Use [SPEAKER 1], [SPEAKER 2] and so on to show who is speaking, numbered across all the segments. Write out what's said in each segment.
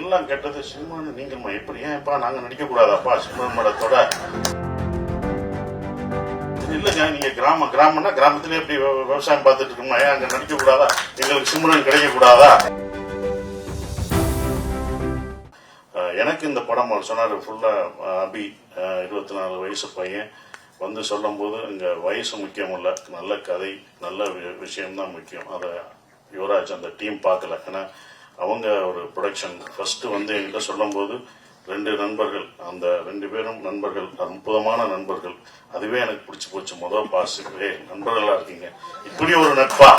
[SPEAKER 1] எல்லாம் கேட்டது சிம்ரன் நீங்கம்மா எப்படி ஏன்ப்பா நாங்க நடிக்க கூடாதாப்பா சிம்ரன் மேடத்தோட? இல்லைங்க, நீங்க கிராமம்னா கிராமத்திலே எப்படி விவசாயம் பார்த்துட்டு இருக்கோம்னா ஏன் அங்க நடிக்க கூடாதா? எங்களுக்கு சிம்ரன் கிடைக்க கூடாதா? எனக்கு இந்த படம் சொன்னாரு ஃபுல்லா அபி 24 வயசு பையன் வந்து சொல்லும் போது இங்க வயசு முக்கியம் இல்ல, நல்ல கதை நல்ல விஷயம்தான் முக்கியம். அதை யுவராஜ் அந்த டீம் பார்க்கல. ஏன்னா அவங்க ஒரு ப்ரொடக்ஷன் ஃபர்ஸ்ட் வந்து என்கிட்ட சொல்லும் போது 2 நண்பர்கள், அந்த 2 பேரும் நண்பர்கள், அற்புதமான நண்பர்கள். அதுவே எனக்கு பிடிச்சி போச்சு. முதல் பாசிட்டிவே நண்பர்களா இருக்கீங்க, இப்படி ஒரு நட்பா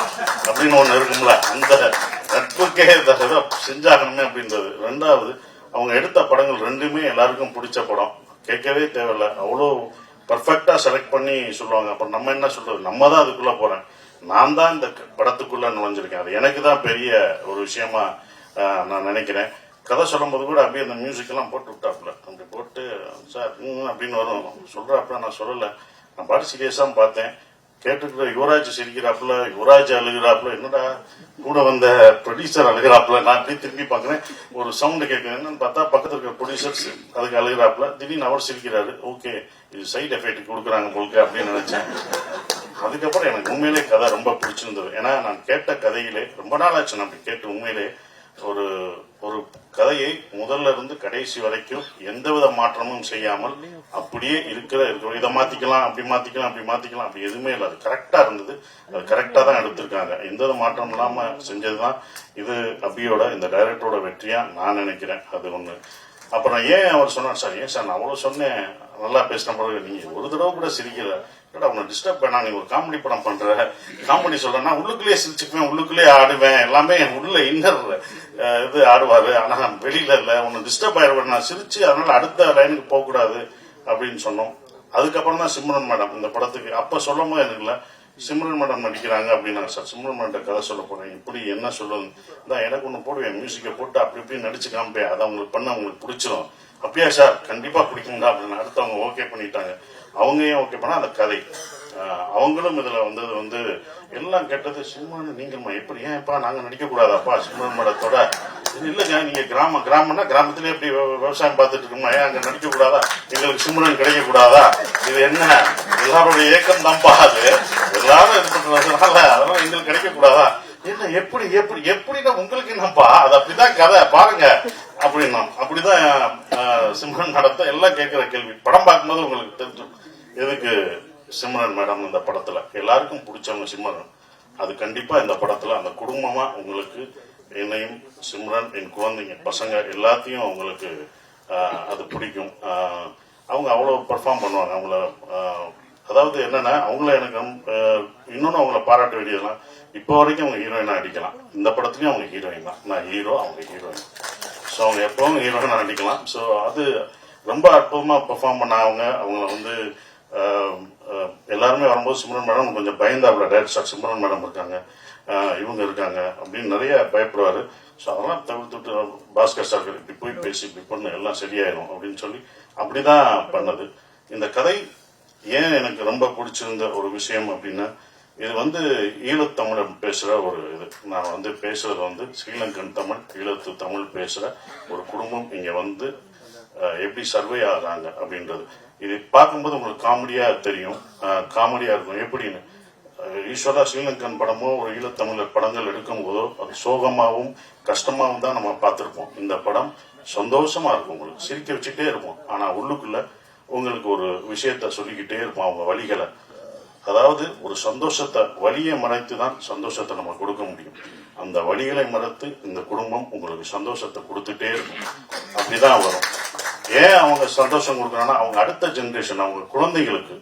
[SPEAKER 1] அப்படின்னு ஒண்ணு இருக்கும்ல, அந்த நட்புக்கே செஞ்சாகணுமே அப்படின்றது. 2வது அவங்க எடுத்த படங்கள் 2மே எல்லாருக்கும் பிடிச்ச படம், கேட்கவே தேவையில்லை, அவ்வளோ பர்ஃபெக்டா செலக்ட் பண்ணி சொல்லுவாங்க. அப்புறம் நம்ம என்ன சொல்றது, நம்ம தான் அதுக்குள்ள போறேன், நான் தான் இந்த படத்துக்குள்ள நுழைஞ்சிருக்கேன். அது எனக்கு தான் பெரிய ஒரு விஷயமா நான் நினைக்கிறேன். கதை சொல்லும் போது கூட அப்படியே அந்த மியூசிக் எல்லாம் போட்டு விட்டாப்புல, அப்படி போட்டு சார் அப்படின்னு வரும் சொல்றாப்புல. நான் சொல்லல, நான் பாட்டு சீரியஸா பார்த்தேன். கேட்டுக்கிற யுவராஜ் சிரிக்கிறாப்புல, யுவராஜ் அழுகிறாப்புல, என்னடா கூட வந்த ப்ரொடியூசர் அழுகிறாப்புல. நான் அப்படியே திரும்பி பாக்குறேன், ஒரு சவுண்ட் கேட்குது. என்னன்னு பார்த்தா பக்கத்துல இருக்கிற ப்ரொடியூசர்ஸ் அதுக்கு அழுகிறாப்புல. திடீர்னு அவர் சிரிக்கிறாரு. ஓகே, இது சைட் எஃபெக்ட் கொடுக்குறாங்க போலுக்கு அப்படின்னு நினைச்சேன். அதுக்கப்புறம் எனக்கு உண்மையிலே கதை ரொம்ப பிடிச்சிருந்தது. ஏன்னா நான் கேட்ட கதையிலே ரொம்ப நாள் ஆச்சு நான் அப்படி கேட்டு உண்மையிலே ஒரு ஒரு கதையை முதல்ல இருந்து கடைசி வரைக்கும் எந்தவித மாற்றமும் செய்யாமல் அப்படியே இருக்கிற இதை மாத்திக்கலாம் அப்படி மாத்திக்கலாம் அப்படி மாத்திக்கலாம் அப்படி எதுவுமே இல்லை. அது கரெக்டா இருந்தது, அது கரெக்டா தான் எடுத்திருக்காங்க. எந்த மாற்றம் இல்லாம செஞ்சதுதான் இது அபியோட இந்த டைரக்டரோட வெற்றியா நான் நினைக்கிறேன். அது ஒண்ணு. அப்புறம் ஏன் அவர் சொன்னார், சார் ஏன் சார் நான் அவ்வளவு சொன்னேன் நல்லா பேசின பிறகு நீங்க ஒரு தடவை கூட சிரிக்கல, உன்னை டிஸ்டர்ப் பண்ணா, நீ ஒரு காமெடி படம் பண்ற, காமெடி சொல்றேன்னா உள்ளுக்குள்ளேயே சிரிச்சுக்குவேன், உள்ளுக்குள்ளேயே ஆடுவேன், எல்லாமே உள்ள இன்னர் இது ஆடுவாரு. ஆனா வெளியில இல்ல, உன்னை டிஸ்டர்ப் ஆயிடுவேன், நான் சிரிச்சு அதனால அடுத்த லைனுக்கு போக கூடாது அப்படின்னு சொன்னோம். அதுக்கப்புறம் தான் சிம்ரன் மேடம் இந்த படத்துக்கு அப்ப சொல்லும் போது எனக்கு இல்ல, சிம்ரன் மேடம் நடிக்கிறாங்க அப்படின்னாங்க. சார் சிம்ரன் மேடம் கதை சொல்ல போறேன், இப்படி என்ன சொல்லுங்க தான் எனக்கு ஒண்ணு போடுவேன், மியூசிக்கை போட்டு அப்படி இப்படி நடிச்சு காமிப்பேன், அதை அவங்களுக்கு பண்ண அவங்களுக்கு பிடிச்சிடும். அப்படியா சார், கண்டிப்பா பிடிக்குங்க அப்படின்னு அடுத்தவங்க ஓகே பண்ணிட்டாங்க. அவங்க ஏன் ஓகே பண்ணா அந்த கதை அவங்களும் இதுல வந்தது வந்து எல்லாம் கேட்டது சிம்ரன் நீங்கம்மா எப்படி ஏன்ப்பா நாங்க நடிக்க கூடாதாப்பா சிம்ரன் மேடத்தோட? இல்லைங்க, நீங்க கிராமம்னா கிராமத்திலே எப்படி விவசாயம் பார்த்துட்டு இருக்கோம்னா ஏன் அங்க நடிக்க கூடாதா? எங்களுக்கு சிம்ரன் கிடைக்க கூடாதா? இது என்ன எல்லாருடைய ஏக்கம் தான்ப்பா, அது எல்லாரும் இது பண்றதுனால அதெல்லாம் எங்களுக்கு கிடைக்க கூடாதா? என்ன எப்படி எப்படி எப்படின்னா உங்களுக்கு என்னப்பா, அது அப்படிதான் கதை பாருங்க அப்படின்னா. அப்படிதான் சிம்ரன் மேடத்தை எல்லாம் கேட்கிற கேள்வி. படம் பார்க்கும்போது உங்களுக்கு தெரிஞ்சும் எதுக்கு சிம்ரன் மேடம் இந்த படத்துல எல்லாருக்கும் பிடிச்சவங்க சிம்ரன். அது கண்டிப்பா இந்த படத்துல அந்த குடும்பமா உங்களுக்கு என்னையும் சிம்ரன் என் குழந்தைங்க பசங்க எல்லாத்தையும் உங்களுக்கு அது பிடிக்கும். அவங்க அவ்வளவு பெர்ஃபார்ம் பண்ணுவாங்க. அவங்கள அதாவது என்னன்னா அவங்கள எனக்கு இன்னொன்னு அவங்கள பாராட்ட வேண்டியதுலாம், இப்போ வரைக்கும் அவங்க ஹீரோயினா அடிக்கலாம். இந்த படத்துலயும் அவங்க ஹீரோயின் தான், நான் ஹீரோ அவங்க ஹீரோயின். ஸோ அவங்க எப்பவும் ஹீரோயினா நடிக்கலாம். ஸோ அது ரொம்ப அற்புதமா பெர்ஃபார்ம் பண்ண அவங்கள வந்து எல்லாருமே வரும்போது சிம்ரன் மேடம் கொஞ்சம் பயந்தாப்புல, டைரக்டர் சிம்ரன் மேடம் இருக்காங்க இவங்க இருக்காங்க அப்படின்னு நிறைய பயப்படுவாரு. ஸோ அதெல்லாம் தவிர்த்துட்டு பாஸ்கர் சார் இப்படி போய் பேசி இப்படி பண்ணு எல்லாம் சரியாயிரும் அப்படின்னு சொல்லி அப்படிதான் பண்ணது. இந்த கதை ஏன் எனக்கு ரொம்ப பிடிச்சிருந்த ஒரு விஷயம் அப்படின்னா, இது வந்து ஈழத்தமிழ் பேசுற ஒரு இது. நான் வந்து பேசுறது வந்து ஸ்ரீலங்கன் தமிழ், ஈழத்து தமிழ் பேசுற ஒரு குடும்பம் இங்க வந்து எப்படி சர்வே ஆகுறாங்க அப்படின்றது. இது பார்க்கும்போது உங்களுக்கு காமெடியா தெரியும், காமெடியா இருக்கும். எப்படின்னு ஈஸ்வரா ஸ்ரீலங்கன் படமோ ஒரு ஈழத்தமிழர் படங்கள் எடுக்கும் போதோ அது சோகமாகவும் கஷ்டமாகவும் தான் நம்ம பார்த்திருப்போம். இந்த படம் சந்தோஷமா இருக்கும், உங்களுக்கு சிரிக்க வச்சுட்டே இருப்போம். ஆனா உள்ளுக்குள்ள உங்களுக்கு ஒரு விஷயத்த சொல்லிக்கிட்டே இருப்போம், அவங்க வழிகளை. அதாவது ஒரு சந்தோஷத்தை, வலியை மறைத்து தான் சந்தோஷத்தை நம்ம கொடுக்க முடியும். அந்த வழிகளை மறைத்து இந்த குடும்பம் உங்களுக்கு சந்தோஷத்தை கொடுத்துட்டே இருக்கும். அப்படிதான் வரும். ஏன் அவங்க சந்தோஷம் கொடுக்குறாங்கன்னா அவங்க அடுத்த ஜெனரேஷன், அவங்க குழந்தைகளுக்கு,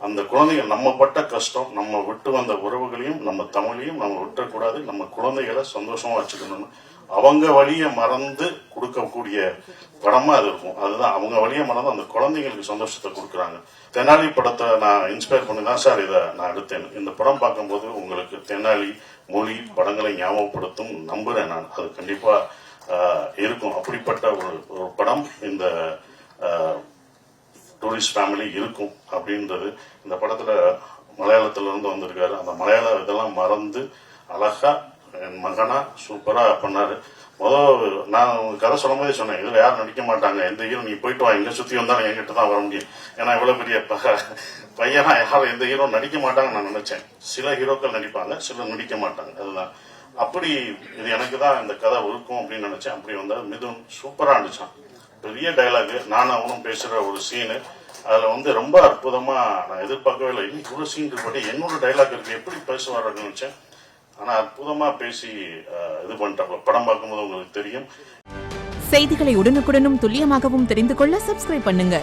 [SPEAKER 1] அந்த குழந்தைகள் நம்ம பட்ட கஷ்டம், நம்ம விட்டு வந்த உறவுகளையும் நம்ம தமிழையும் நம்ம விட்டுறக்கூடாது, நம்ம குழந்தைகளை சந்தோஷமா வச்சுக்கணும்னு அவங்க வழியை மறந்து கொடுக்கக்கூடிய படமா அது இருக்கும். அதுதான் அவங்க வழியை மறந்து அந்த குழந்தைங்களுக்கு சந்தோஷத்தை கொடுக்குறாங்க. தெனாலி படத்தை நான் இன்ஸ்பயர் பண்ணி தான் சார் இதை நான் எடுத்தேன். இந்த படம் பார்க்கும்போது உங்களுக்கு தெனாலி மொழி படங்களை ஞாபகப்படுத்தும் நம்புறேன் நான். அது கண்டிப்பா இருக்கும். அப்படிப்பட்ட ஒரு படம் இந்த டூரிஸ்ட் ஃபேமிலி இருக்கும் அப்படின்றது. இந்த படத்துல மலையாளத்துல இருந்து வந்திருக்காரு, அந்த மலையாள இதெல்லாம் மறந்து அழகா என் மகனா சூப்பரா பண்ணாரு. நான் கதை சொல்லும் போதே சொன்னேன், இதுல யாரும் நடிக்க மாட்டாங்க, எந்த ஹீரோ நீ போயிட்டு வா, எங்க சுத்தி வந்தாலும் என்கிட்ட தான் வர முடியும். ஏன்னா இவ்வளவு பெரிய பையனா யாரும் எந்த ஹீரோ நடிக்க மாட்டாங்கன்னு நான் நினைச்சேன். சில ஹீரோக்கள் நடிப்பாங்க, சிலர் நடிக்க மாட்டாங்க. அதுதான் அப்படி இது எனக்கு தான் இந்த கதை இருக்கும் அப்படின்னு நினைச்சேன். அப்படி வந்தா மிதுன் சூப்பரா நடிச்சான். பெரிய டைலாக், நானும் அவனும் பேசுற ஒரு சீனு, அதுல ரொம்ப அற்புதமா, நான் எதிர்பார்க்கவே இல்லை, இவ்வளவு சீன் இருக்கு, என்னோட டைலாக் இருக்கு, எப்படி பேசுவாருன்னு நினைச்சேன். ஆனா அற்புதமா பேசி இது பண்ணிட்டாங்க. படம் பார்க்கும்போது உங்களுக்கு தெரியும்.
[SPEAKER 2] செய்திகளை உடனுக்குடனும் துல்லியமாகவும் தெரிந்து கொள்ள சப்ஸ்கிரைப் பண்ணுங்க.